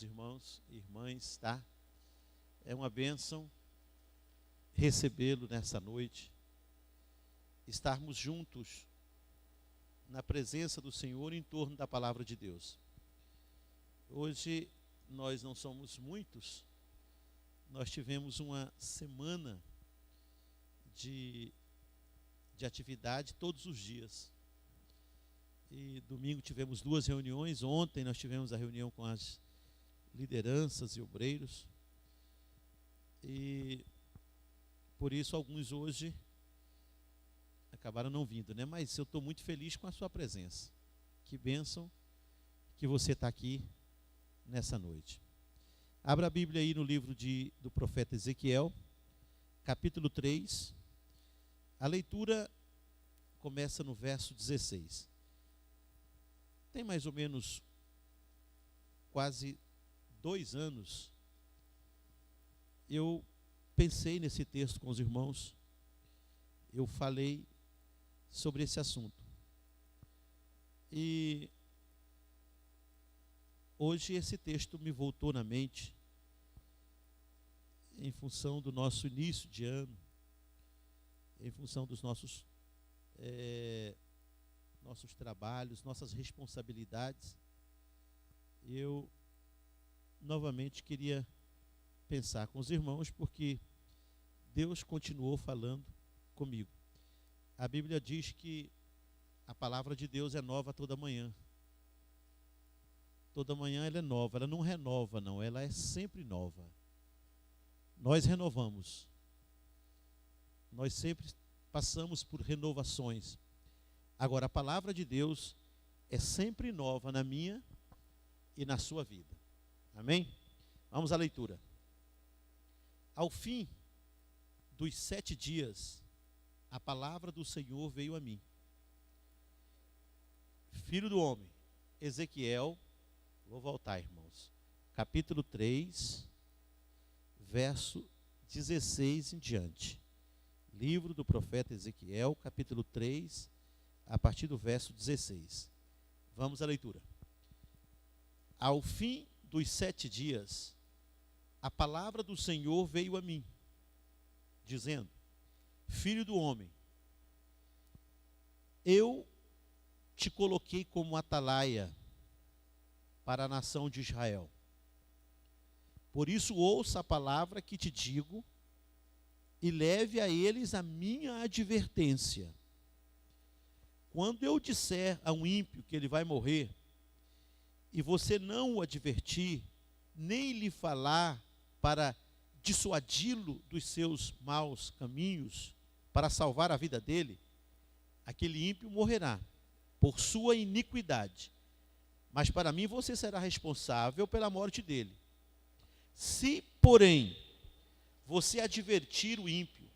Irmãos e irmãs, tá? É uma bênção recebê-lo nessa noite, estarmos juntos na presença do Senhor em torno da palavra de Deus. Hoje nós não somos muitos, nós tivemos uma semana de atividade todos os dias. E domingo tivemos 2 reuniões, ontem nós tivemos a reunião com as lideranças e obreiros, e por isso alguns hoje acabaram não vindo, né? Mas eu estou muito feliz com a sua presença. Que bênção que você está aqui nessa noite. Abra a Bíblia aí no livro do profeta Ezequiel, capítulo 3. A leitura começa no verso 16. Tem mais ou menos quase 2 anos, eu pensei nesse texto com os irmãos, eu falei sobre esse assunto. E hoje esse texto me voltou na mente, em função do nosso início de ano, em função dos nossos trabalhos, nossas responsabilidades. Eu novamente queria pensar com os irmãos, porque Deus continuou falando comigo. A Bíblia diz que a palavra de Deus é nova toda manhã. Toda manhã ela é nova, ela não renova não, ela é sempre nova. Nós renovamos. Nós sempre passamos por renovações. Agora, a palavra de Deus é sempre nova na minha e na sua vida. Amém? Vamos à leitura. Ao fim dos 7 dias, a palavra do Senhor veio a mim. Filho do homem, Ezequiel, vou voltar, irmãos. Capítulo 3, verso 16 em diante. Livro do profeta Ezequiel, capítulo 3, a partir do verso 16. Vamos à leitura. Ao fim dos 7 dias, a palavra do Senhor veio a mim, dizendo: Filho do homem, eu te coloquei como atalaia para a nação de Israel. Por isso ouça a palavra que te digo e leve a eles a minha advertência. Quando eu disser a um ímpio que ele vai morrer, e você não o advertir, nem lhe falar para dissuadi-lo dos seus maus caminhos, para salvar a vida dele, aquele ímpio morrerá por sua iniquidade. Mas para mim você será responsável pela morte dele. Se, porém, você advertir o ímpio,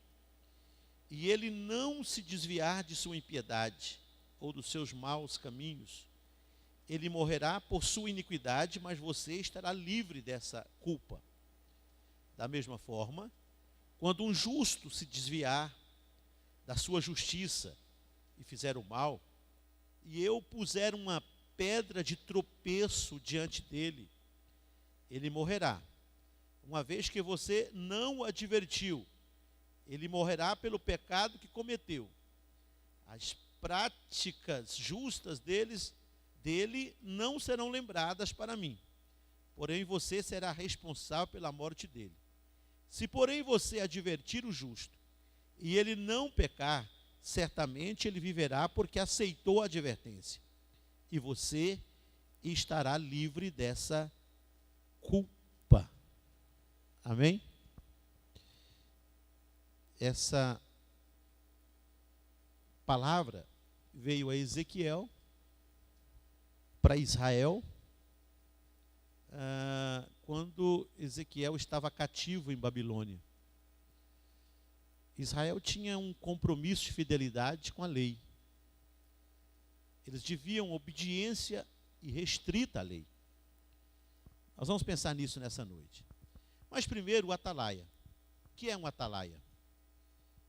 e ele não se desviar de sua impiedade, ou dos seus maus caminhos, ele morrerá por sua iniquidade, mas você estará livre dessa culpa. Da mesma forma, quando um justo se desviar da sua justiça e fizer o mal, e eu puser uma pedra de tropeço diante dele, ele morrerá. Uma vez que você não o advertiu, ele morrerá pelo pecado que cometeu. As práticas justas dele não serão lembradas para mim, porém você será responsável pela morte dele. Se, porém, você advertir o justo, e ele não pecar, certamente ele viverá porque aceitou a advertência, e você estará livre dessa culpa. Amém? Essa palavra veio a Ezequiel, para Israel, quando Ezequiel estava cativo em Babilônia. Israel tinha um compromisso de fidelidade com a lei. Eles deviam obediência irrestrita à lei. Nós vamos pensar nisso nessa noite. Mas primeiro, o atalaia. O que é um atalaia?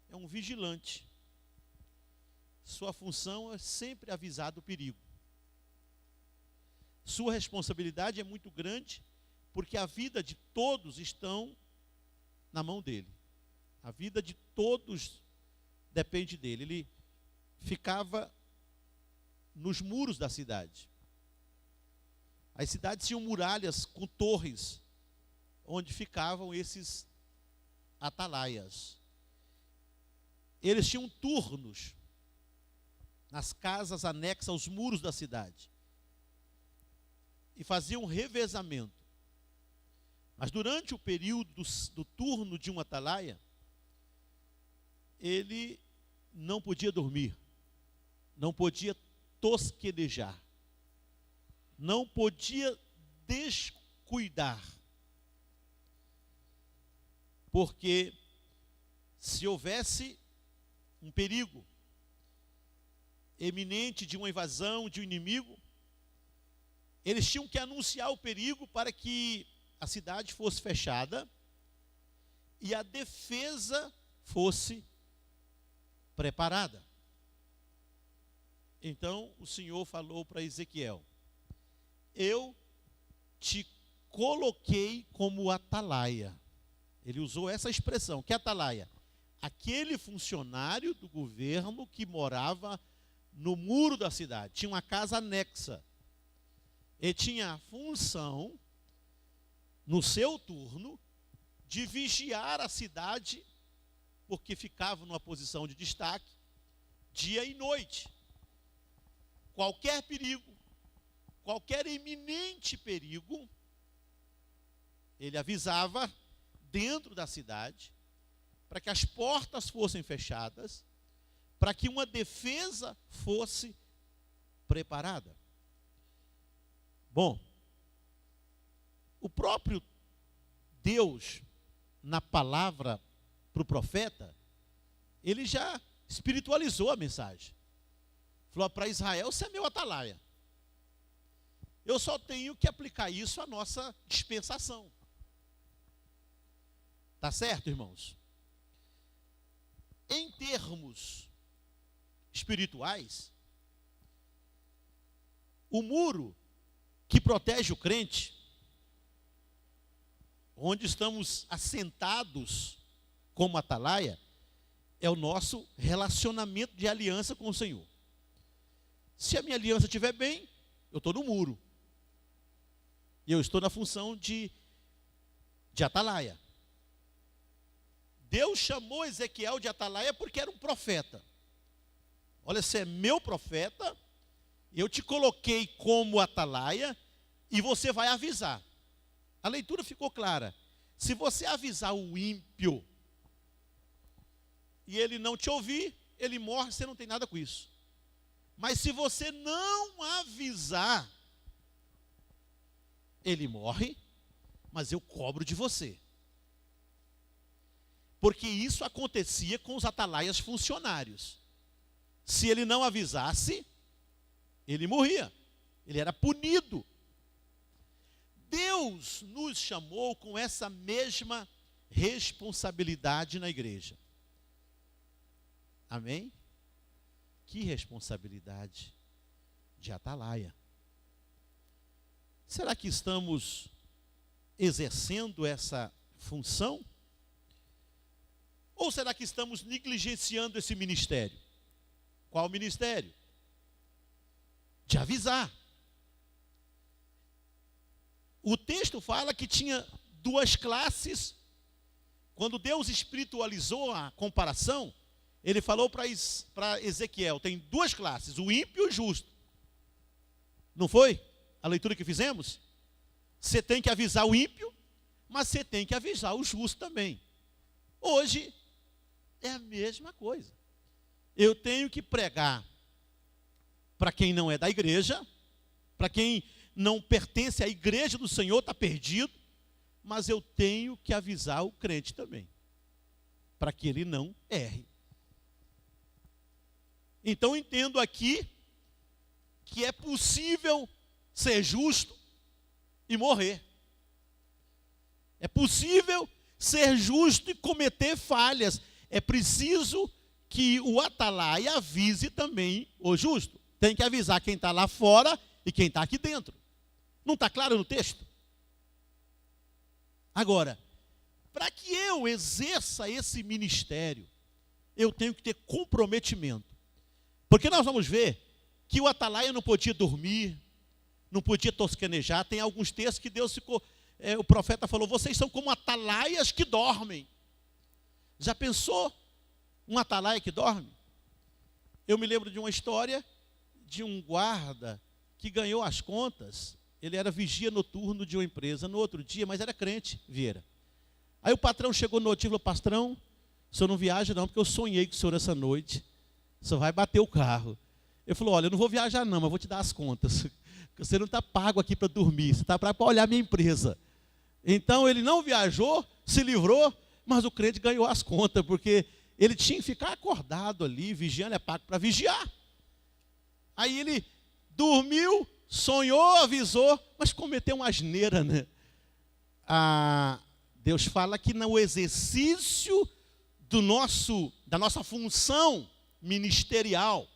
É um vigilante. Sua função é sempre avisar do perigo. Sua responsabilidade é muito grande, porque a vida de todos estão na mão dele. A vida de todos depende dele. Ele ficava nos muros da cidade. As cidades tinham muralhas com torres, onde ficavam esses atalaias. Eles tinham turnos nas casas anexas aos muros da cidade. E faziam revezamento. Mas durante o período do turno de um atalaia, ele não podia dormir, não podia tosquenejar, não podia descuidar. Porque se houvesse um perigo eminente de uma invasão de um inimigo, eles tinham que anunciar o perigo para que a cidade fosse fechada e a defesa fosse preparada. Então o Senhor falou para Ezequiel: eu te coloquei como atalaia. Ele usou essa expressão. Que atalaia? Aquele funcionário do governo que morava no muro da cidade. Tinha uma casa anexa. Ele tinha a função, no seu turno, de vigiar a cidade, porque ficava numa posição de destaque, dia e noite. Qualquer perigo, qualquer iminente perigo, ele avisava dentro da cidade, para que as portas fossem fechadas, para que uma defesa fosse preparada. Bom, o próprio Deus, na palavra para o profeta, ele já espiritualizou a mensagem. Falou para Israel: você é meu atalaia. Eu só tenho que aplicar isso à nossa dispensação. Tá certo, irmãos? Em termos espirituais, o muro que protege o crente, onde estamos assentados como atalaia, é o nosso relacionamento de aliança com o Senhor. Se a minha aliança estiver bem, eu estou no muro. E eu estou na função de atalaia. Deus chamou Ezequiel de atalaia porque era um profeta. Olha, você é meu profeta, eu te coloquei como atalaia e você vai avisar. A leitura ficou clara. Se você avisar o ímpio e ele não te ouvir, ele morre, você não tem nada com isso. Mas se você não avisar, ele morre, mas eu cobro de você. Porque isso acontecia com os atalaias funcionários. Se ele não avisasse, ele morria. Ele era punido. Deus nos chamou com essa mesma responsabilidade na igreja. Amém? Que responsabilidade de atalaia. Será que estamos exercendo essa função? Ou será que estamos negligenciando esse ministério? Qual ministério? De avisar. O texto fala que tinha duas classes. Quando Deus espiritualizou a comparação, ele falou para Ezequiel: tem duas classes, o ímpio e o justo. Não foi a leitura que fizemos? Você tem que avisar o ímpio, mas você tem que avisar o justo também. Hoje é a mesma coisa. Eu tenho que pregar para quem não é da igreja, para quem não pertence à igreja do Senhor, está perdido, mas eu tenho que avisar o crente também, para que ele não erre. Então entendo aqui que é possível ser justo e morrer. É possível ser justo e cometer falhas. É preciso que o atalaia avise também o justo. Tem que avisar quem está lá fora e quem está aqui dentro. Não está claro no texto? Agora, para que eu exerça esse ministério, eu tenho que ter comprometimento. Porque nós vamos ver que o atalaia não podia dormir, não podia tosquenejar. Tem alguns textos que Deus ficou, o profeta falou, vocês são como atalaias que dormem. Já pensou um atalaia que dorme? Eu me lembro de uma história de um guarda que ganhou as contas. Ele era vigia noturno de uma empresa no outro dia, mas era crente, Vieira. Aí o patrão chegou no outro e falou, patrão, o senhor não viaja não, porque eu sonhei com o senhor essa noite. O senhor vai bater o carro. Ele falou, olha, eu não vou viajar não, mas vou te dar as contas. Você não está pago aqui para dormir, você está para olhar a minha empresa. Então ele não viajou, se livrou, mas o crente ganhou as contas, porque ele tinha que ficar acordado ali, vigiando, é pago para vigiar. Aí ele dormiu, sonhou, avisou, mas cometeu uma asneira, né? Deus fala que no exercício da nossa função ministerial,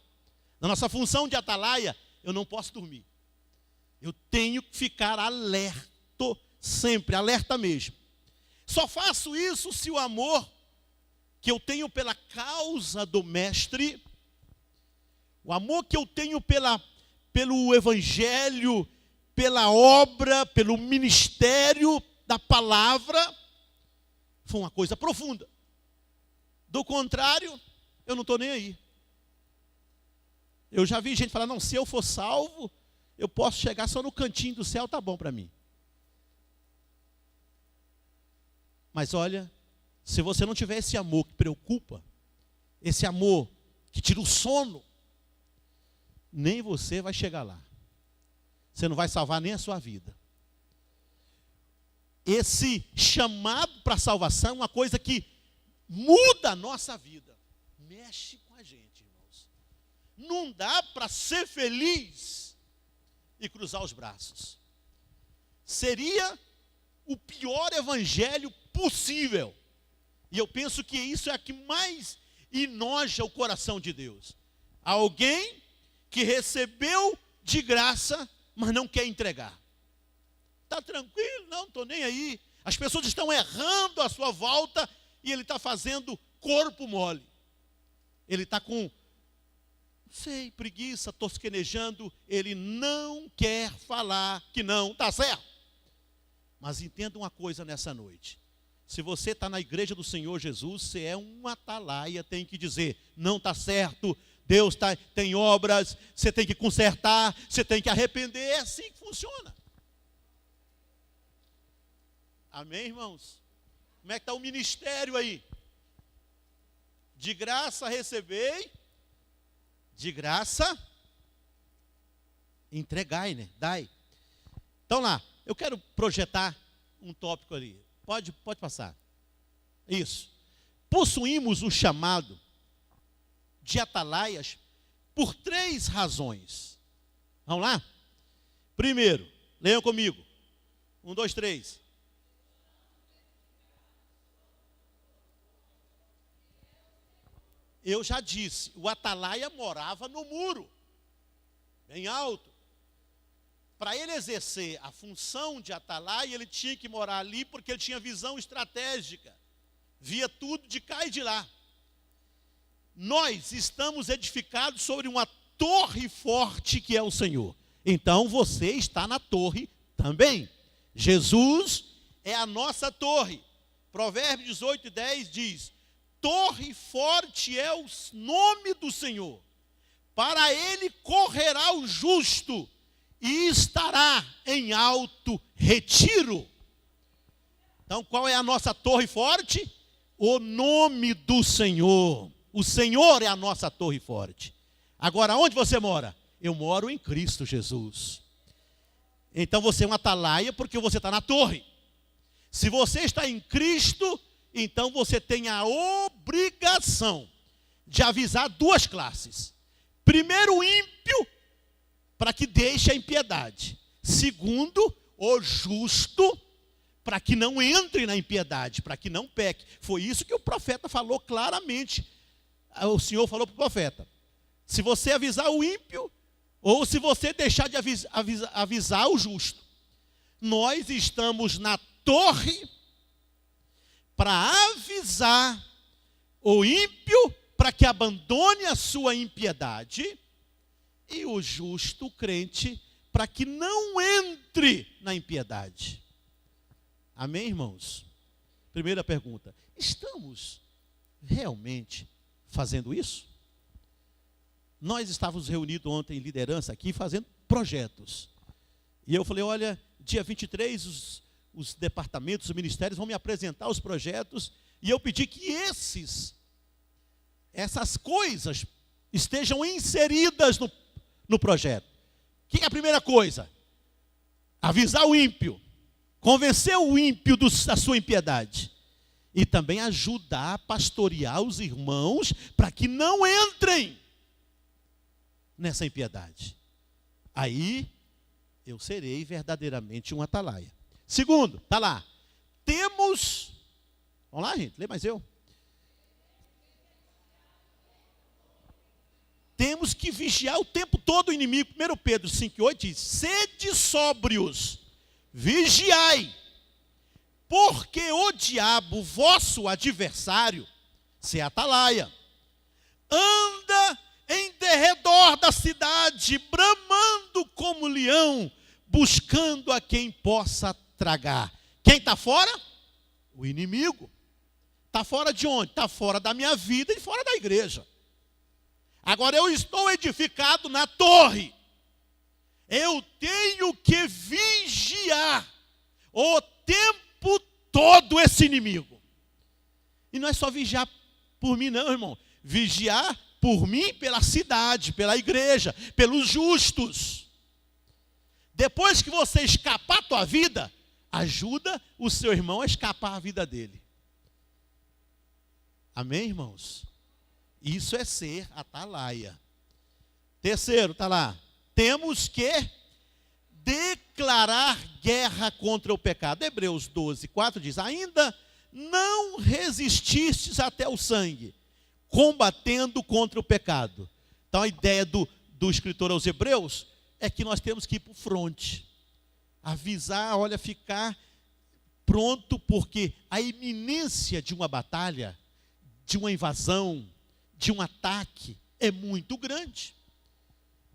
da nossa função de atalaia, eu não posso dormir. Eu tenho que ficar alerta, sempre, alerta mesmo. Só faço isso se o amor que eu tenho pela causa do mestre, o amor que eu tenho pelo evangelho, pela obra, pelo ministério da palavra, foi uma coisa profunda. Do contrário, eu não estou nem aí. Eu já vi gente falar, não, se eu for salvo, eu posso chegar só no cantinho do céu, tá bom para mim. Mas olha, se você não tiver esse amor que preocupa, esse amor que tira o sono, nem você vai chegar lá. Você não vai salvar nem a sua vida. Esse chamado para a salvação é uma coisa que muda a nossa vida. Mexe com a gente, irmãos. Não dá para ser feliz e cruzar os braços. Seria o pior evangelho possível. E eu penso que isso é o que mais enoja o coração de Deus. Alguém que recebeu de graça, mas não quer entregar. Está tranquilo? Não, estou nem aí. As pessoas estão errando à sua volta e ele está fazendo corpo mole. Ele está com, não sei, preguiça, tosquenejando. Ele não quer falar que não está certo. Mas entenda uma coisa nessa noite. Se você está na igreja do Senhor Jesus, você é um atalaia, tem que dizer, não está certo, Deus tem obras, você tem que consertar, você tem que arrepender, é assim que funciona. Amém, irmãos? Como é que está o ministério aí? De graça recebei, de graça entregai, né? Dai. Então lá, eu quero projetar um tópico ali. Pode passar. Isso. Possuímos um chamado de atalaias por 3 razões. Vamos lá? Primeiro, leiam comigo. 1, 2, 3. Eu já disse, o atalaia morava no muro, bem alto. Para ele exercer a função de atalaia, ele tinha que morar ali porque ele tinha visão estratégica. Via tudo de cá e de lá. Nós estamos edificados sobre uma torre forte que é o Senhor. Então você está na torre também. Jesus é a nossa torre. Provérbios 18, 10 diz, torre forte é o nome do Senhor. Para ele correrá o justo e estará em alto retiro. Então qual é a nossa torre forte? O nome do Senhor. O Senhor é a nossa torre forte. Agora, onde você mora? Eu moro em Cristo Jesus. Então você é um atalaia porque você está na torre. Se você está em Cristo, então você tem a obrigação de avisar 2 classes. Primeiro, o ímpio, para que deixe a impiedade. Segundo, o justo, para que não entre na impiedade, para que não peque. Foi isso que o profeta falou claramente. O Senhor falou para o profeta. Se você avisar o ímpio, ou se você deixar de avisar o justo. Nós estamos na torre para avisar o ímpio para que abandone a sua impiedade, e o justo, o crente, para que não entre na impiedade. Amém, irmãos? Primeira pergunta: estamos realmente fazendo isso? Nós estávamos reunidos ontem em liderança aqui, fazendo projetos. E eu falei, olha, dia 23, os departamentos, os ministérios vão me apresentar os projetos, e eu pedi que essas coisas estejam inseridas no projeto. O que é a primeira coisa? Avisar o ímpio, convencer o ímpio da sua impiedade, e também ajudar a pastorear os irmãos para que não entrem nessa impiedade. Aí eu serei verdadeiramente um atalaia. Segundo, está lá. Vamos lá, gente, lê mais eu. Temos que vigiar o tempo todo o inimigo. 1 Pedro 5,8 diz: sede sóbrios, vigiai, porque o diabo, vosso adversário, se atalaia, anda em derredor da cidade, bramando como leão, buscando a quem possa tragar. Quem está fora? O inimigo. Está fora de onde? Está fora da minha vida e fora da igreja. Agora eu estou edificado na torre. Eu tenho que vigiar o tempo todo esse inimigo. E não é só vigiar por mim não, irmão. Vigiar por mim, pela cidade, pela igreja, pelos justos. Depois que você escapar a tua vida, ajuda o seu irmão a escapar a vida dele. Amém, irmãos? Isso é ser atalaia. Terceiro, está lá. Temos que declarar guerra contra o pecado. Hebreus 12:4 diz: ainda não resististes até o sangue, combatendo contra o pecado. Então a ideia do escritor aos Hebreus é que nós temos que ir para o fronte. Avisar, olha, ficar pronto, porque a iminência de uma batalha, de uma invasão, de um ataque é muito grande.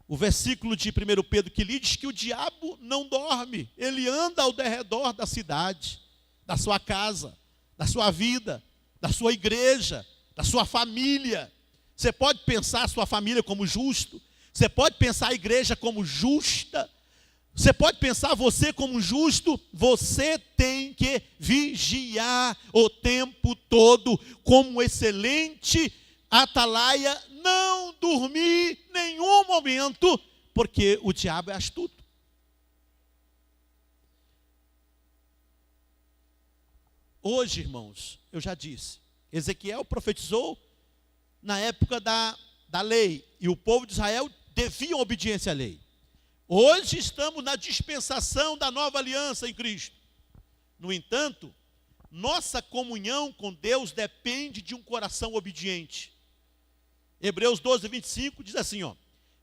O versículo de 1 Pedro que lhe diz que o diabo não dorme, ele anda ao derredor da cidade, da sua casa, da sua vida, da sua igreja, da sua família. Você pode pensar a sua família como justo, você pode pensar a igreja como justa, você pode pensar você como justo. Você tem que vigiar o tempo todo como excelente atalaia, não dormir nenhum momento, porque o diabo é astuto. Hoje, irmãos, eu já disse, Ezequiel profetizou na época da lei, e o povo de Israel devia obediência à lei. Hoje estamos na dispensação da nova aliança em Cristo. No entanto, nossa comunhão com Deus depende de um coração obediente. Hebreus 12:25 diz assim,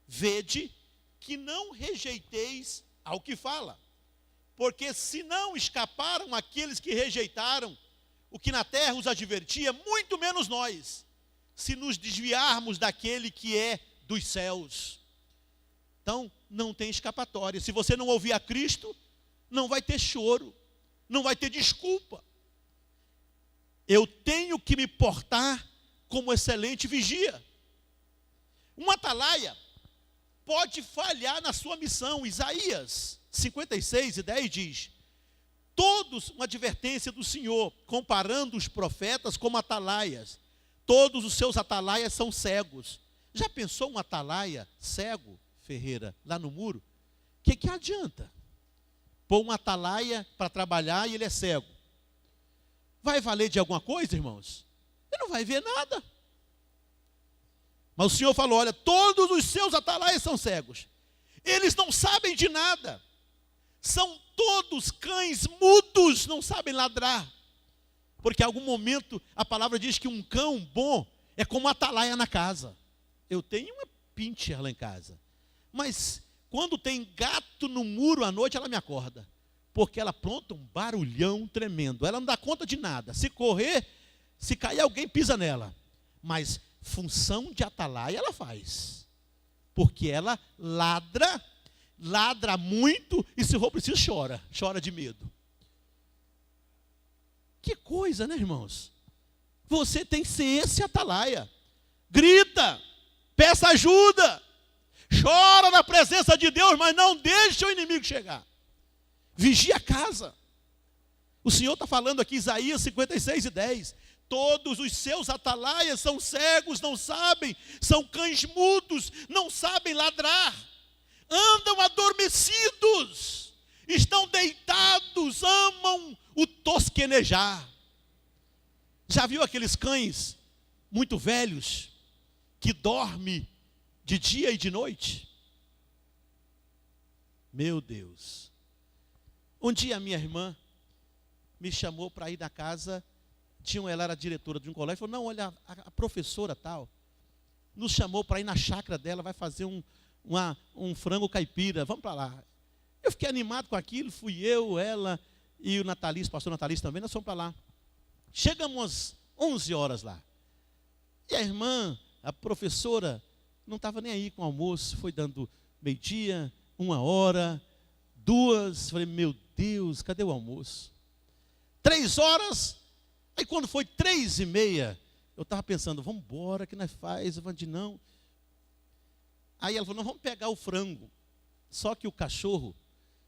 vede que não rejeiteis ao que fala, porque se não escaparam aqueles que rejeitaram o que na terra os advertia, muito menos nós, se nos desviarmos daquele que é dos céus. Então, não tem escapatória. Se você não ouvir a Cristo, não vai ter choro, não vai ter desculpa. Eu tenho que me portar como excelente vigia. Um atalaia pode falhar na sua missão. Isaías 56:10 diz: todos, uma advertência do Senhor, comparando os profetas como atalaias. Todos os seus atalaias são cegos. Já pensou um atalaia cego, Ferreira, lá no muro? O que adianta pôr um atalaia para trabalhar e ele é cego? Vai valer de alguma coisa, irmãos? Ele não vai ver nada. Mas o Senhor falou, olha, todos os seus atalaias são cegos. Eles não sabem de nada. São todos cães mudos, não sabem ladrar. Porque em algum momento a palavra diz que um cão bom é como uma atalaia na casa. Eu tenho uma pincher lá em casa. Mas quando tem gato no muro à noite, ela me acorda. porque ela apronta um barulhão tremendo. Ela não dá conta de nada. Se correr, se cair, alguém pisa nela. Mas função de atalaia ela faz. Porque ela ladra muito e, se for preciso, chora de medo. Que coisa, né, irmãos? Você tem que ser esse atalaia. Grita, peça ajuda, chora na presença de Deus, mas não deixe o inimigo chegar. Vigia a casa. O Senhor está falando aqui, Isaías 56:10. Todos os seus atalaias são cegos, não sabem, são cães mudos, não sabem ladrar, andam adormecidos, estão deitados, amam o tosquenejar. Já viu aqueles cães muito velhos que dormem de dia e de noite? Meu Deus. Um dia a minha irmã me chamou para ir na casa. Ela era diretora de um colégio, falou, não, olha, a professora tal, nos chamou para ir na chácara dela, vai fazer um frango caipira, vamos para lá. Eu fiquei animado com aquilo, fui eu, ela e o Natalício, o pastor Natalício também, nós fomos para lá. Chegamos às 11 horas lá. E a irmã, a professora, não estava nem aí com o almoço, foi dando meio-dia, 1h, 2h, falei, meu Deus, cadê o almoço? 3h, aí quando foi 3h30, eu estava pensando, vamos embora, que nós faz? Eu falei, não. Aí ela falou, não, vamos pegar o frango. Só que o cachorro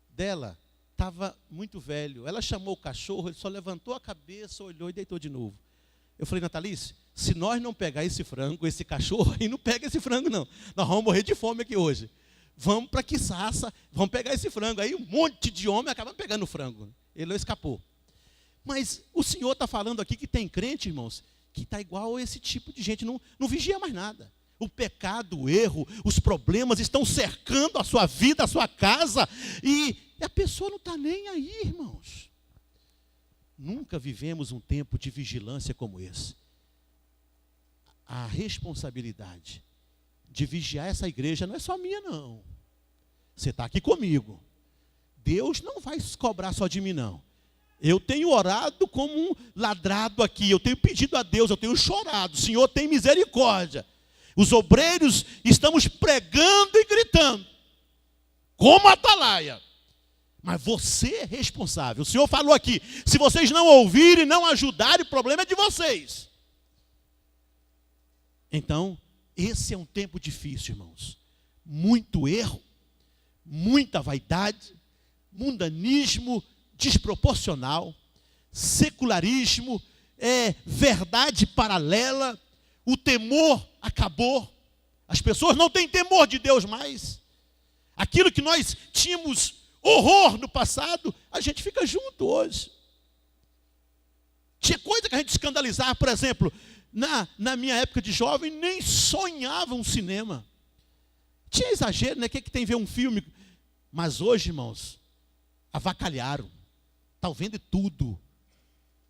dela estava muito velho. Ela chamou o cachorro, ele só levantou a cabeça, olhou e deitou de novo. Eu falei, Natalício, se nós não pegar esse frango, esse cachorro, aí não pega esse frango não. Nós vamos morrer de fome aqui hoje. Vamos para Quiçaça, vamos pegar esse frango. Aí um monte de homem acaba pegando o frango. Ele não escapou. Mas o Senhor está falando aqui que tem crente, irmãos, que está igual a esse tipo de gente, não vigia mais nada. O pecado, o erro, os problemas estão cercando a sua vida, a sua casa, e a pessoa não está nem aí, irmãos. Nunca vivemos um tempo de vigilância como esse. A responsabilidade de vigiar essa igreja não é só minha, não. Você está aqui comigo. Deus não vai se cobrar só de mim, não. Eu tenho orado como um ladrado aqui, eu tenho pedido a Deus, eu tenho chorado, Senhor, tem misericórdia. Os obreiros estamos pregando e gritando, como atalaia. Mas você é responsável. O Senhor falou aqui, se vocês não ouvirem, não ajudarem, o problema é de vocês. Então, esse é um tempo difícil, irmãos. Muito erro, muita vaidade, mundanismo desproporcional, secularismo, verdade paralela, o temor acabou. As pessoas não têm temor de Deus mais. Aquilo que nós tínhamos horror no passado, a gente fica junto hoje. Tinha coisa que a gente escandalizava, por exemplo, na minha época de jovem, nem sonhava um cinema. Tinha exagero, né? O que tem ver um filme? Mas hoje, irmãos, avacalharam. Estão vendo tudo.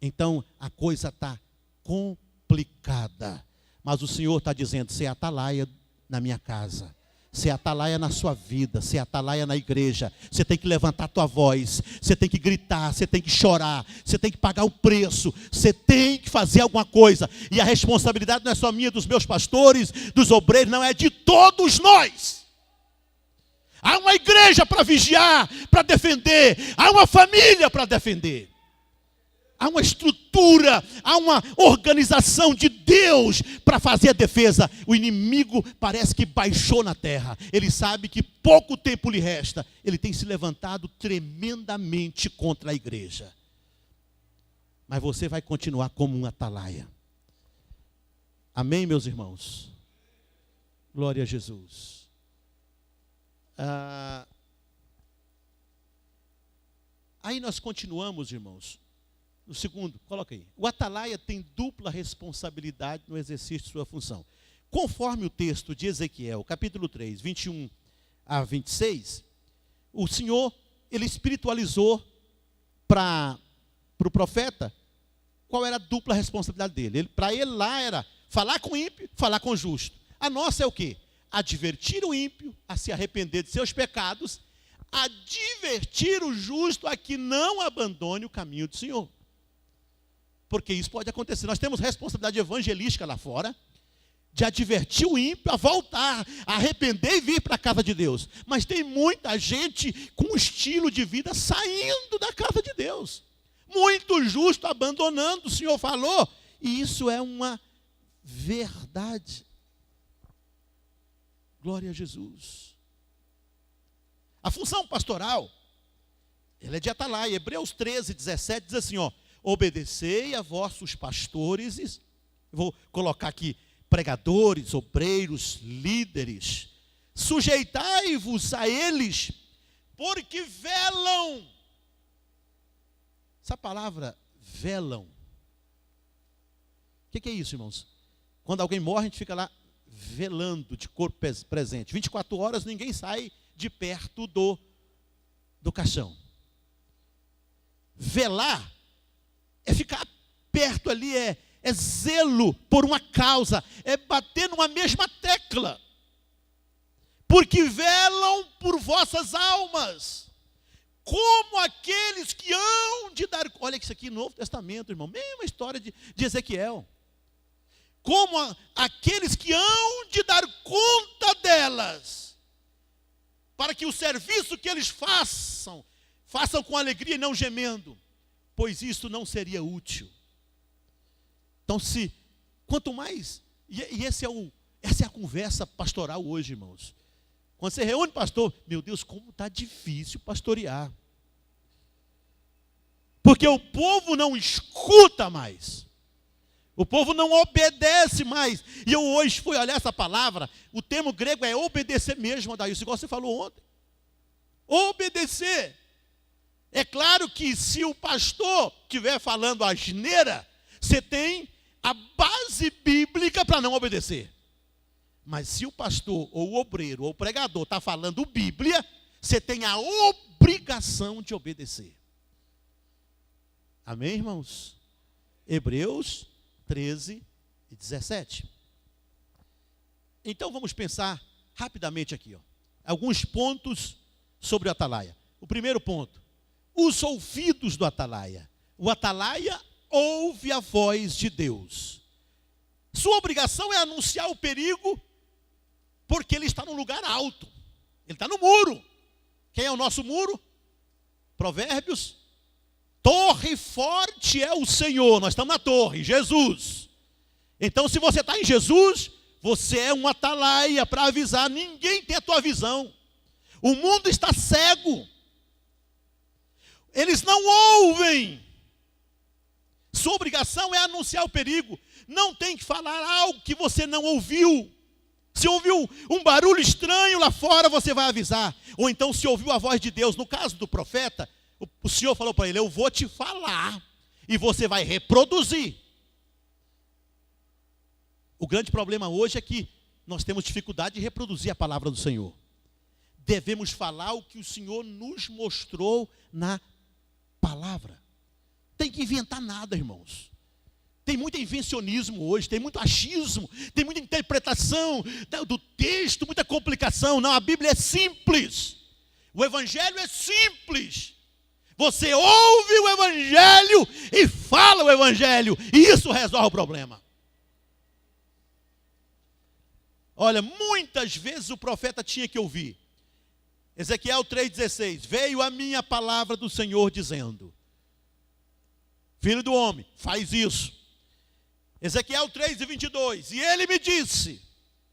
Então, a coisa está complicada. Mas o Senhor está dizendo, ser atalaia na minha casa. Ser atalaia na sua vida, ser atalaia na igreja. Você tem que levantar a tua voz, você tem que gritar, você tem que chorar, você tem que pagar o preço, você tem que fazer alguma coisa. E a responsabilidade não é só minha, dos meus pastores, dos obreiros, não, é de todos nós. Há uma igreja para vigiar, para defender, há uma família para defender. Há uma estrutura, há uma organização de Deus para fazer a defesa. O inimigo parece que baixou na terra. Ele sabe que pouco tempo lhe resta. Ele tem se levantado tremendamente contra a igreja. Mas você vai continuar como um atalaia. Amém, meus irmãos? Glória a Jesus. Aí nós continuamos, irmãos. O segundo, coloca aí. O atalaia tem dupla responsabilidade no exercício de sua função. Conforme o texto de Ezequiel, capítulo 3, 21 a 26, o Senhor, ele espiritualizou para o profeta qual era a dupla responsabilidade dele. Para ele lá era falar com o ímpio, falar com o justo. A nossa é o quê? Advertir o ímpio a se arrepender de seus pecados, advertir o justo a que não abandone o caminho do Senhor. Porque isso pode acontecer. Nós temos responsabilidade evangelística lá fora, de advertir o ímpio a voltar, a arrepender e vir para a casa de Deus. Mas tem muita gente com um estilo de vida saindo da casa de Deus. Muito justo abandonando, o Senhor falou, e isso é uma verdade. Glória a Jesus. A função pastoral, ela é de atalaia. Hebreus 13, 17 diz assim, obedecei a vossos pastores, vou colocar aqui, pregadores, obreiros, líderes, sujeitai-vos a eles, porque velam. Essa palavra, velam, o que é isso, irmãos? Quando alguém morre, a gente fica lá velando, de corpo presente. 24 horas ninguém sai de perto do caixão. Velar é ficar perto ali, é zelo por uma causa, é bater numa mesma tecla. Porque velam por vossas almas, como aqueles que hão de dar... Olha isso aqui, Novo Testamento, irmão, mesma história de Ezequiel. Como aqueles que hão de dar conta delas, para que o serviço que eles façam com alegria e não gemendo, pois isso não seria útil. Então, quanto mais, e essa é a conversa pastoral hoje, irmãos. Quando você reúne pastor, meu Deus, como está difícil pastorear. Porque o povo não escuta mais. O povo não obedece mais. E eu hoje fui olhar essa palavra, o termo grego é obedecer mesmo, Adailson, igual você falou ontem. Obedecer. É claro que se o pastor estiver falando asneira, você tem a base bíblica para não obedecer. Mas se o pastor, ou o obreiro, ou o pregador está falando Bíblia, você tem a obrigação de obedecer. Amém, irmãos? Hebreus 13 e 17. Então vamos pensar rapidamente aqui, alguns pontos sobre o atalaia. O primeiro ponto, os ouvidos do atalaia. O atalaia ouve a voz de Deus. Sua obrigação é anunciar o perigo, porque ele está num lugar alto. Ele está no muro. Quem é o nosso muro? Provérbios. Torre forte é o Senhor. Nós estamos na torre, Jesus. Então, se você está em Jesus, você é um atalaia para avisar. Ninguém tem a tua visão. O mundo está cego. Eles não ouvem. Sua obrigação é anunciar o perigo. Não tem que falar algo que você não ouviu. Se ouviu um barulho estranho lá fora, você vai avisar. Ou então, se ouviu a voz de Deus, no caso do profeta, o Senhor falou para ele, eu vou te falar, e você vai reproduzir. O grande problema hoje é que nós temos dificuldade de reproduzir a palavra do Senhor. Devemos falar o que o Senhor nos mostrou na palavra. Tem que inventar nada, irmãos. Tem muito invencionismo hoje, tem muito achismo, tem muita interpretação do texto, muita complicação. Não, a Bíblia é simples. O Evangelho é simples. Você ouve o Evangelho e fala o Evangelho, e isso resolve o problema. Olha, muitas vezes o profeta tinha que ouvir. Ezequiel 3,16, veio a minha palavra do Senhor dizendo, filho do homem, faz isso. Ezequiel 3,22, e ele me disse,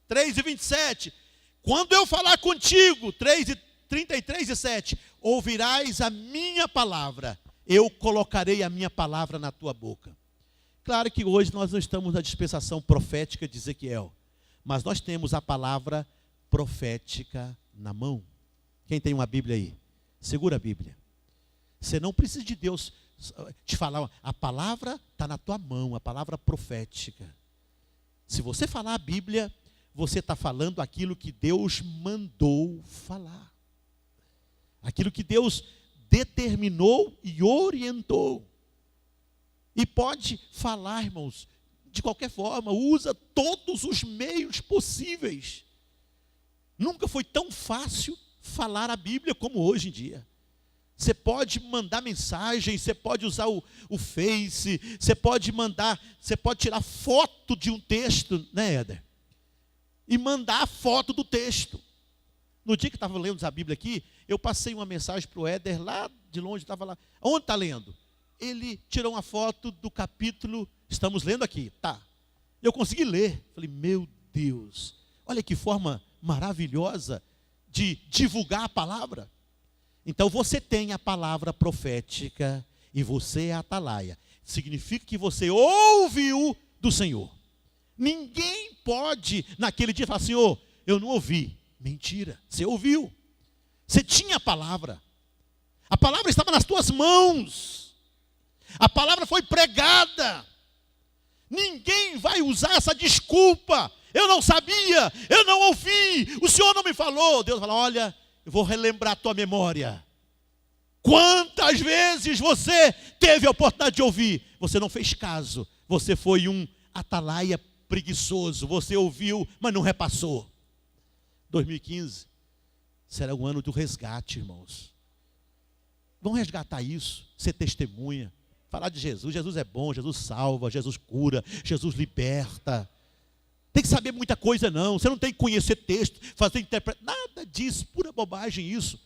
3,27, quando eu falar contigo, 3,33,7, ouvirás a minha palavra, eu colocarei a minha palavra na tua boca. Claro que hoje nós não estamos na dispensação profética de Ezequiel, mas nós temos a palavra profética na mão. Quem tem uma Bíblia aí? Segura a Bíblia. Você não precisa de Deus te falar, a palavra está na tua mão, a palavra profética. Se você falar a Bíblia, você está falando aquilo que Deus mandou falar. Aquilo que Deus determinou e orientou. E pode falar, irmãos, de qualquer forma, usa todos os meios possíveis. Nunca foi tão fácil falar a Bíblia como hoje em dia. Você pode mandar mensagem, você pode usar o Face, você pode tirar foto de um texto, né, Éder? E mandar a foto do texto. No dia que estava lendo a Bíblia aqui, eu passei uma mensagem para o Éder, lá de longe, estava lá. Onde está lendo? Ele tirou uma foto do capítulo, estamos lendo aqui, tá. Eu consegui ler. Falei, meu Deus, olha que forma maravilhosa de divulgar a palavra. Então você tem a palavra profética e você é a atalaia. Significa que você ouviu do Senhor. Ninguém pode naquele dia falar, Senhor, eu não ouvi. Mentira, você ouviu. Você tinha a palavra. A palavra estava nas tuas mãos. A palavra foi pregada. Ninguém vai usar essa desculpa. Eu não sabia, eu não ouvi, o Senhor não me falou. Deus fala, olha, eu vou relembrar a tua memória. Quantas vezes você teve a oportunidade de ouvir? Você não fez caso. Você foi um atalaia preguiçoso. Você ouviu, mas não repassou. 2015 será um ano do resgate, irmãos. Vamos resgatar isso, ser testemunha. Falar de Jesus. Jesus é bom, Jesus salva, Jesus cura, Jesus liberta. Tem que saber muita coisa não. Você não tem que conhecer texto, fazer interpretação. Nada disso, pura bobagem isso.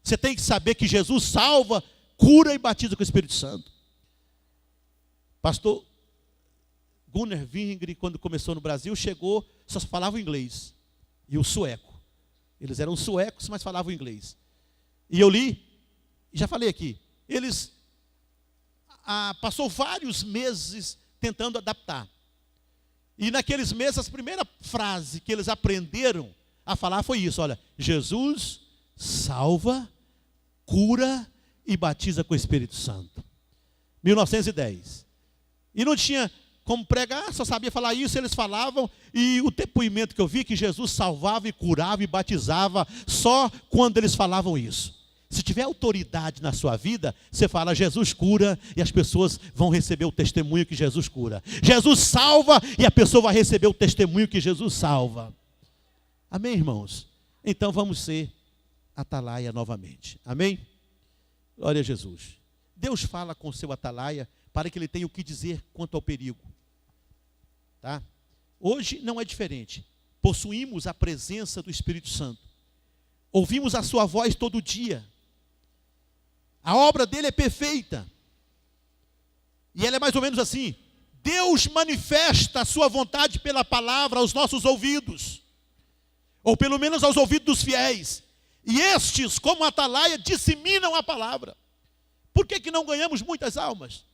Você tem que saber que Jesus salva, cura e batiza com o Espírito Santo. Pastor Gunnar Wingre, quando começou no Brasil, chegou, só falava inglês. E o sueco. Eles eram suecos, mas falavam inglês. E eu li, já falei aqui, eles passou vários meses tentando adaptar. E naqueles meses, a primeira frase que eles aprenderam a falar foi isso, olha, Jesus salva, cura e batiza com o Espírito Santo. 1910. E não tinha como pregar, só sabia falar isso, eles falavam, e o depoimento que eu vi que Jesus salvava e curava e batizava só quando eles falavam isso. Se tiver autoridade na sua vida, você fala, Jesus cura, e as pessoas vão receber o testemunho que Jesus cura. Jesus salva, e a pessoa vai receber o testemunho que Jesus salva. Amém, irmãos? Então vamos ser atalaia novamente. Amém? Glória a Jesus. Deus fala com o seu atalaia para que ele tenha o que dizer quanto ao perigo. Tá? Hoje não é diferente. Possuímos a presença do Espírito Santo. Ouvimos a sua voz todo dia. A obra dele é perfeita. E ela é mais ou menos assim. Deus manifesta a sua vontade pela palavra aos nossos ouvidos. Ou pelo menos aos ouvidos dos fiéis. E estes, como atalaia, disseminam a palavra. Por que não ganhamos muitas almas?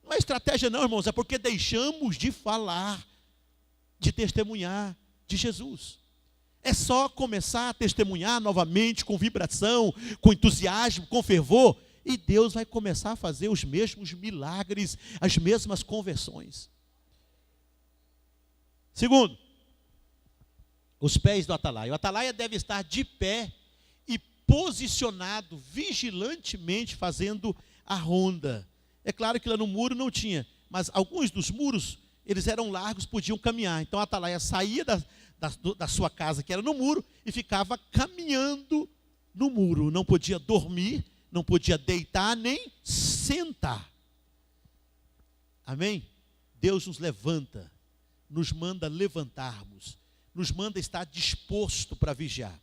Não é estratégia não, irmãos, é porque deixamos de falar, de testemunhar de Jesus. É só começar a testemunhar novamente, com vibração, com entusiasmo, com fervor, e Deus vai começar a fazer os mesmos milagres, as mesmas conversões. Segundo, os pés do atalaia. O atalaia deve estar de pé e posicionado vigilantemente, fazendo a ronda. É claro que lá no muro não tinha, mas alguns dos muros, eles eram largos, podiam caminhar. Então a atalaia saía da sua casa, que era no muro, e ficava caminhando no muro. Não podia dormir, não podia deitar, nem sentar. Amém? Deus nos levanta, nos manda levantarmos, nos manda estar disposto para vigiar.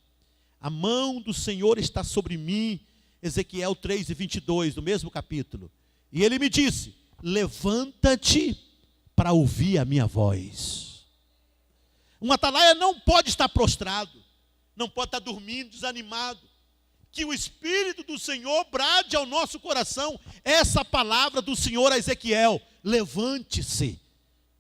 A mão do Senhor está sobre mim, Ezequiel 3:22, do mesmo capítulo. E ele me disse, levanta-te para ouvir a minha voz. Um atalaia não pode estar prostrado, não pode estar dormindo, desanimado. Que o Espírito do Senhor brade ao nosso coração essa palavra do Senhor a Ezequiel, levante-se.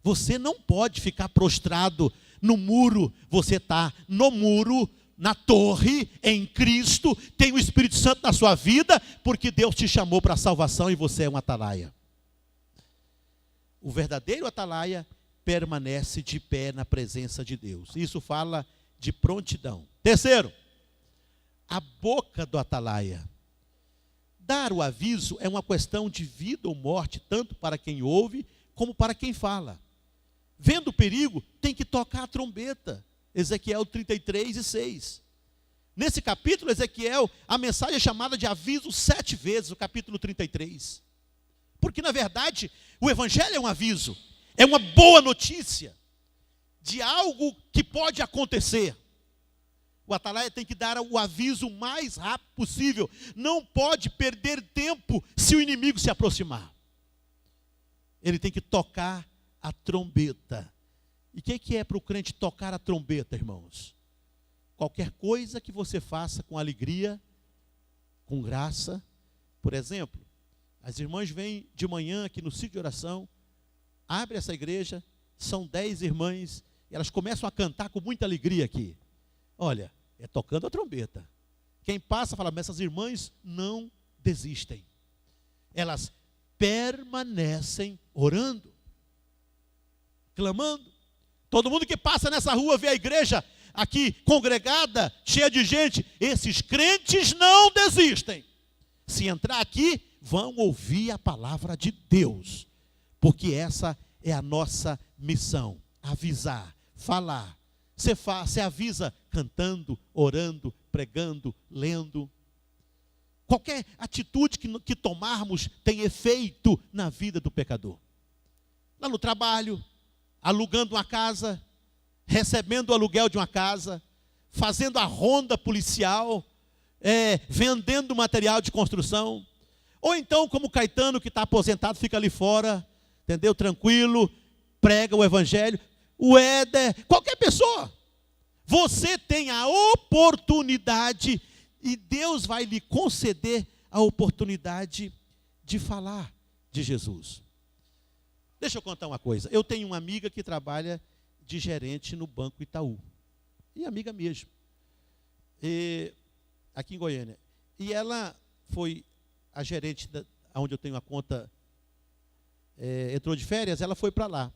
Você não pode ficar prostrado no muro, você está no muro, na torre, em Cristo, tem o Espírito Santo na sua vida, porque Deus te chamou para a salvação e você é um atalaia. O verdadeiro atalaia permanece de pé na presença de Deus. Isso fala de prontidão. Terceiro, a boca do atalaia. Dar o aviso é uma questão de vida ou morte, tanto para quem ouve, como para quem fala. Vendo o perigo, tem que tocar a trombeta. Ezequiel 33:6. Nesse capítulo, Ezequiel, a mensagem é chamada de aviso 7 vezes, o capítulo 33. Porque, na verdade, o evangelho é um aviso, é uma boa notícia de algo que pode acontecer. O atalaia tem que dar o aviso o mais rápido possível. Não pode perder tempo se o inimigo se aproximar. Ele tem que tocar a trombeta. E o que é para o crente tocar a trombeta, irmãos? Qualquer coisa que você faça com alegria, com graça. Por exemplo, as irmãs vêm de manhã aqui no sítio de oração, abre essa igreja, são 10 irmãs, e elas começam a cantar com muita alegria aqui. Olha, é tocando a trombeta. Quem passa fala, mas essas irmãs não desistem. Elas permanecem orando, clamando. Todo mundo que passa nessa rua vê a igreja aqui congregada, cheia de gente. Esses crentes não desistem. Se entrar aqui, vão ouvir a palavra de Deus. Porque essa é a nossa missão. Avisar, falar. Você avisa cantando, orando, pregando, lendo. Qualquer atitude que tomarmos tem efeito na vida do pecador. Lá no trabalho, alugando uma casa, recebendo o aluguel de uma casa, fazendo a ronda policial, vendendo material de construção. Ou então, como Caetano, que está aposentado, fica ali fora, entendeu? Tranquilo, prega o evangelho. O Éder, qualquer pessoa. Você tem a oportunidade e Deus vai lhe conceder a oportunidade de falar de Jesus. Deixa eu contar uma coisa. Eu tenho uma amiga que trabalha de gerente no Banco Itaú. E amiga mesmo. Aqui em Goiânia. E ela foi a gerente onde eu tenho a conta, entrou de férias, ela foi para lá.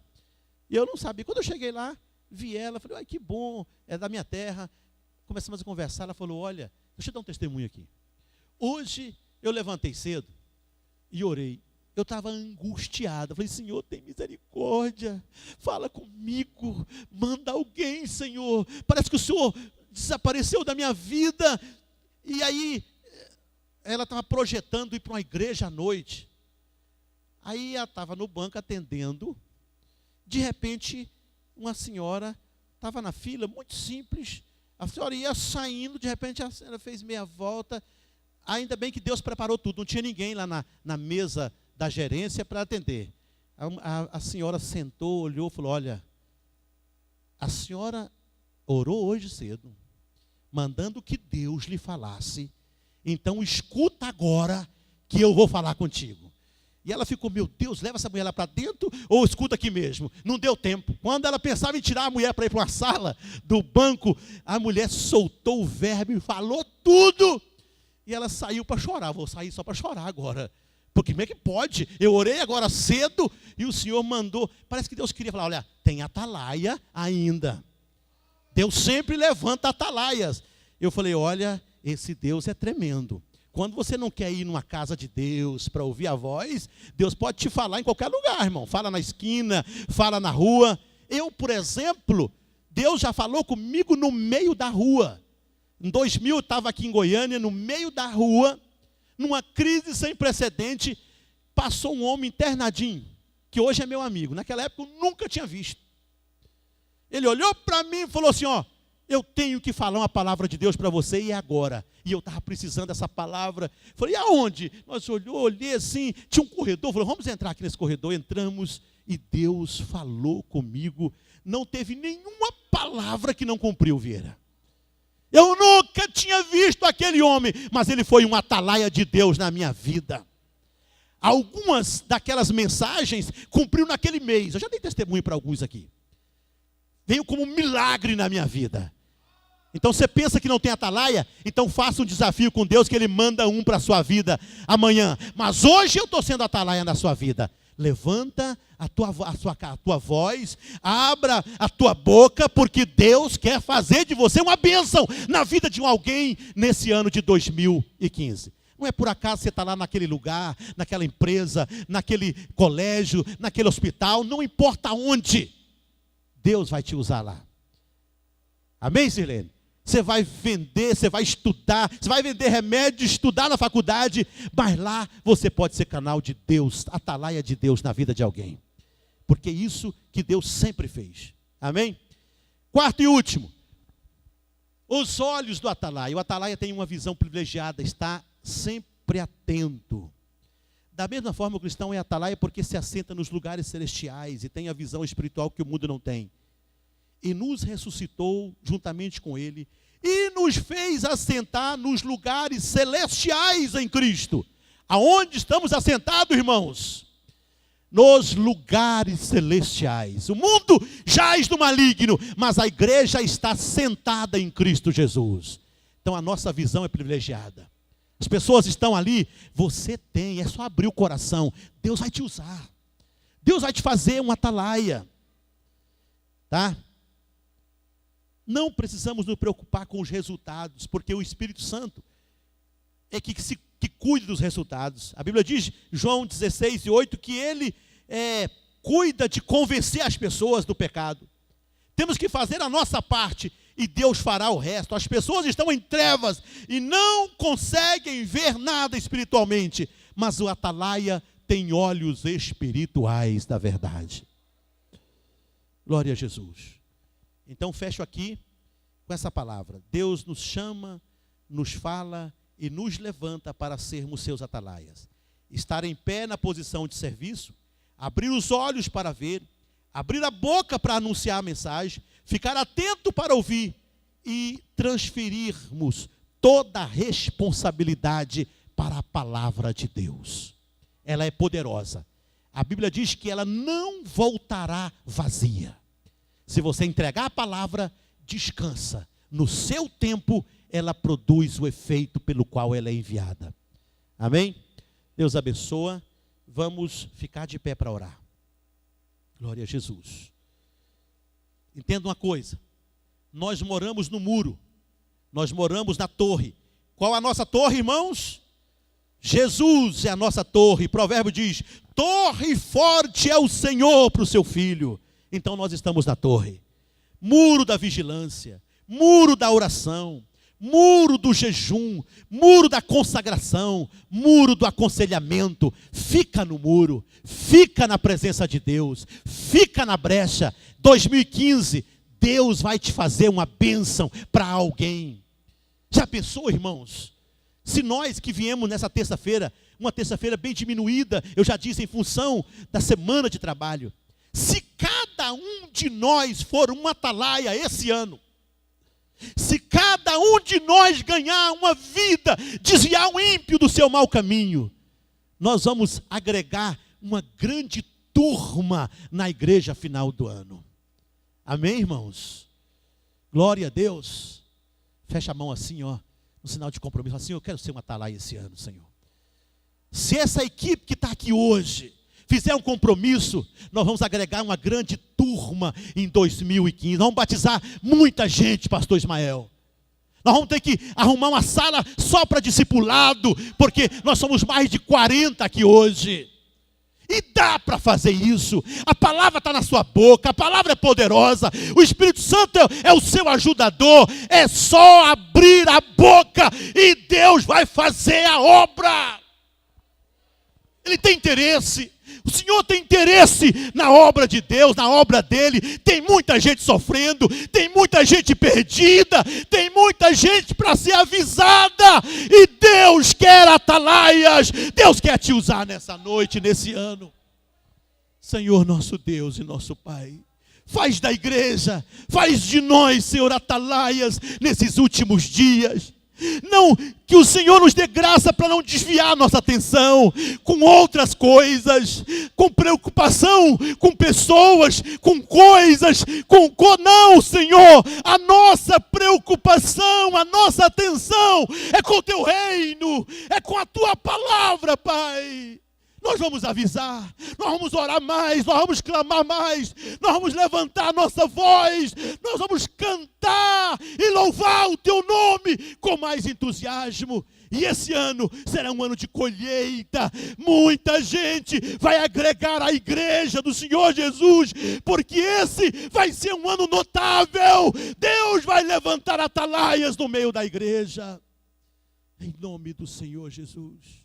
E eu não sabia. Quando eu cheguei lá, vi ela, falei, ai, que bom, é da minha terra. Começamos a conversar, ela falou, olha, deixa eu dar um testemunho aqui. Hoje eu levantei cedo e orei. Eu estava angustiada. Falei, Senhor, tem misericórdia. Fala comigo. Manda alguém, Senhor. Parece que o Senhor desapareceu da minha vida. E aí, ela estava projetando ir para uma igreja à noite. Aí ela estava no banco atendendo. De repente, uma senhora estava na fila, muito simples. A senhora ia saindo, de repente a senhora fez meia volta. Ainda bem que Deus preparou tudo. Não tinha ninguém lá na mesa da gerência para atender. A senhora sentou, olhou e falou, olha, a senhora orou hoje cedo, mandando que Deus lhe falasse, então escuta agora que eu vou falar contigo. E ela ficou, meu Deus, leva essa mulher lá para dentro ou escuta aqui mesmo? Não deu tempo. Quando ela pensava em tirar a mulher para ir para uma sala do banco, a mulher soltou o verbo e falou tudo. E ela saiu para chorar. Vou sair só para chorar agora. Porque como é que pode? Eu orei agora cedo e o Senhor mandou. Parece que Deus queria falar, olha, tem atalaia ainda. Deus sempre levanta atalaias. Eu falei, olha, esse Deus é tremendo. Quando você não quer ir numa casa de Deus para ouvir a voz, Deus pode te falar em qualquer lugar, irmão. Fala na esquina, fala na rua. Eu, por exemplo, Deus já falou comigo no meio da rua. Em 2000 eu estava aqui em Goiânia, no meio da rua, numa crise sem precedente, passou um homem internadinho, que hoje é meu amigo. Naquela época eu nunca tinha visto. Ele olhou para mim e falou assim, ó, eu tenho que falar uma palavra de Deus para você e é agora. E eu estava precisando dessa palavra. Falei, aonde? Nós olhei assim, tinha um corredor, falou, vamos entrar aqui nesse corredor. Entramos e Deus falou comigo. Não teve nenhuma palavra que não cumpriu, Vieira. Eu nunca tinha visto aquele homem, mas ele foi um atalaia de Deus na minha vida. Algumas daquelas mensagens cumpriu naquele mês. Eu já dei testemunho para alguns aqui. Veio como um milagre na minha vida. Então você pensa que não tem atalaia? Então faça um desafio com Deus que Ele manda um para a sua vida amanhã. Mas hoje eu estou sendo atalaia na sua vida. Levanta a tua voz, abra a tua boca, porque Deus quer fazer de você uma bênção na vida de alguém nesse ano de 2015. Não é por acaso você está lá naquele lugar, naquela empresa, naquele colégio, naquele hospital, não importa onde, Deus vai te usar lá. Amém, Sirlene? você vai vender, você vai estudar, você vai vender remédio, estudar na faculdade, mas lá você pode ser canal de Deus, atalaia de Deus na vida de alguém. Porque é isso que Deus sempre fez. Amém? Quarto e último, os olhos do atalaia. O atalaia tem uma visão privilegiada, está sempre atento. Da mesma forma, o cristão é atalaia porque se assenta nos lugares celestiais e tem a visão espiritual que o mundo não tem. E nos ressuscitou juntamente com ele e nos fez assentar nos lugares celestiais em Cristo. Aonde estamos assentados, irmãos? Nos lugares celestiais. O mundo jaz do maligno, mas a igreja está sentada em Cristo Jesus. Então a nossa visão é privilegiada. As pessoas estão ali, você tem, é só abrir o coração. Deus vai te usar. Deus vai te fazer um atalaia. Tá? Não precisamos nos preocupar com os resultados, porque o Espírito Santo é que cuida dos resultados. A Bíblia diz, João 16:8, que ele cuida de convencer as pessoas do pecado. Temos que fazer a nossa parte e Deus fará o resto. As pessoas estão em trevas e não conseguem ver nada espiritualmente, mas o atalaia tem olhos espirituais da verdade. Glória a Jesus. Então fecho aqui com essa palavra. Deus nos chama, nos fala e nos levanta para sermos seus atalaias. Estar em pé na posição de serviço, abrir os olhos para ver, abrir a boca para anunciar a mensagem, ficar atento para ouvir e transferirmos toda a responsabilidade para a palavra de Deus. Ela é poderosa. A Bíblia diz que ela não voltará vazia. Se você entregar a palavra, descansa. No seu tempo, ela produz o efeito pelo qual ela é enviada. Amém? Deus abençoa. Vamos ficar de pé para orar. Glória a Jesus. Entenda uma coisa. Nós moramos no muro. Nós moramos na torre. Qual a nossa torre, irmãos? Jesus é a nossa torre. Provérbio diz, torre forte é o Senhor para o seu filho. Então nós estamos na torre. Muro da vigilância, muro da oração, muro do jejum, muro da consagração, muro do aconselhamento. Fica no muro, fica na presença de Deus, fica na brecha. 2015, Deus vai te fazer uma bênção para alguém. Já pensou, irmãos? Se nós que viemos nessa terça-feira, uma terça-feira bem diminuída, eu já disse, em função da semana de trabalho, se cada um de nós for uma atalaia esse ano, se cada um de nós ganhar uma vida, desviar o ímpio do seu mau caminho, nós vamos agregar uma grande turma na igreja final do ano. Amém, irmãos? Glória a Deus. Fecha a mão assim, ó, no sinal de compromisso. Assim, eu quero ser uma atalaia esse ano, Senhor. Se essa equipe que está aqui hoje fizer um compromisso, nós vamos agregar uma grande turma em 2015. Nós vamos batizar muita gente, pastor Ismael. Nós vamos ter que arrumar uma sala só para discipulado, porque nós somos mais de 40 aqui hoje. E dá para fazer isso. A palavra está na sua boca, a palavra é poderosa. O Espírito Santo é o seu ajudador. É só abrir a boca e Deus vai fazer a obra. Ele tem interesse. O Senhor tem interesse na obra de Deus, na obra dele. Tem muita gente sofrendo, tem muita gente perdida, tem muita gente para ser avisada. E Deus quer atalaias, Deus quer te usar nessa noite, nesse ano. Senhor nosso Deus e nosso Pai, faz da igreja, faz de nós, Senhor, atalaias nesses últimos dias. Não, que o Senhor nos dê graça para não desviar nossa atenção com outras coisas, com preocupação, com pessoas, com coisas, não, Senhor, a nossa preocupação, a nossa atenção é com o teu reino, é com a tua palavra, Pai. Nós vamos avisar, nós vamos orar mais, nós vamos clamar mais, nós vamos levantar a nossa voz, nós vamos cantar e louvar o teu nome com mais entusiasmo. E esse ano será um ano de colheita. Muita gente vai agregar à igreja do Senhor Jesus, porque esse vai ser um ano notável. Deus vai levantar atalaias no meio da igreja. Em nome do Senhor Jesus.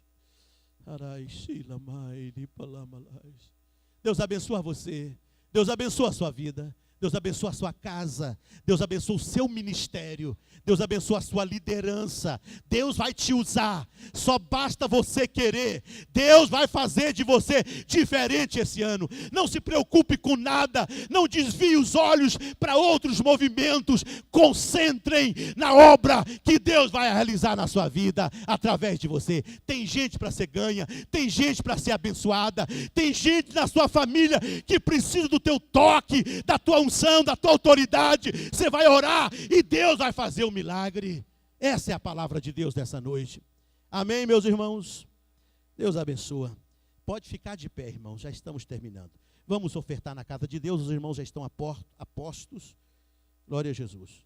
Deus abençoa você. Deus abençoa a sua vida. Deus abençoa a sua casa, Deus abençoa o seu ministério, Deus abençoa a sua liderança. Deus vai te usar, só basta você querer. Deus vai fazer de você diferente esse ano. Não se preocupe com nada, não desvie os olhos para outros movimentos. Concentrem na obra que Deus vai realizar na sua vida, através de você. Tem gente para ser ganha, tem gente para ser abençoada, tem gente na sua família que precisa do teu toque, da tua unção, da tua autoridade. Você vai orar e Deus vai fazer o milagre. Essa é a palavra de Deus dessa noite. Amém, meus irmãos? Deus abençoa. Pode ficar de pé, irmãos, já estamos terminando. Vamos ofertar na casa de Deus, os irmãos já estão a postos. Glória a Jesus.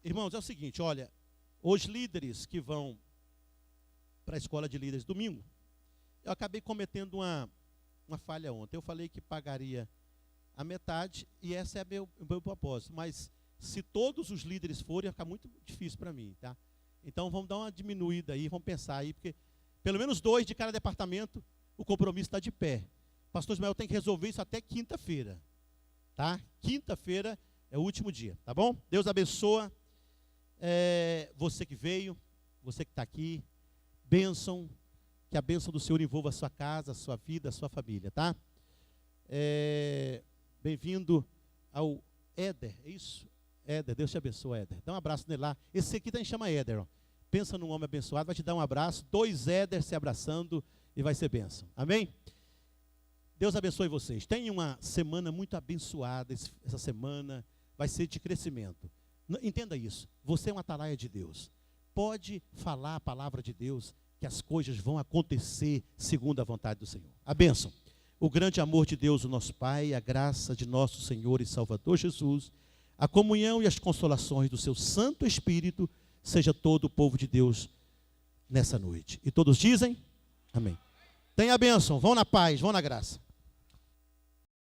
Irmãos, é o seguinte, olha, os líderes que vão para a escola de líderes domingo, eu acabei cometendo uma falha ontem. Eu falei que pagaria a metade e esse é o meu propósito. Mas se todos os líderes forem, vai ficar muito difícil para mim, tá? Então vamos dar uma diminuída aí, vamos pensar aí, porque pelo menos 2 de cada departamento, o compromisso está de pé. O pastor Ismael tem que resolver isso até quinta-feira, tá? Quinta-feira é o último dia, tá bom? Deus abençoa. Você que veio, você que está aqui, bênção, que a bênção do Senhor envolva a sua casa, a sua vida, a sua família, tá? Bem-vindo ao Éder, é isso? Éder, Deus te abençoe, Éder. Dá um abraço nele lá. Esse aqui também chama Éder, ó. Pensa num homem abençoado, vai te dar um abraço, 2 Éder se abraçando e vai ser bênção, amém? Deus abençoe vocês. Tenha uma semana muito abençoada, essa semana vai ser de crescimento. Entenda isso, você é uma atalaia de Deus. Pode falar a palavra de Deus, que as coisas vão acontecer segundo a vontade do Senhor. A bênção, o grande amor de Deus, o nosso Pai, a graça de nosso Senhor e Salvador Jesus, a comunhão e as consolações do seu Santo Espírito, seja todo o povo de Deus nessa noite. E todos dizem, amém. Tenha a bênção, vão na paz, vão na graça.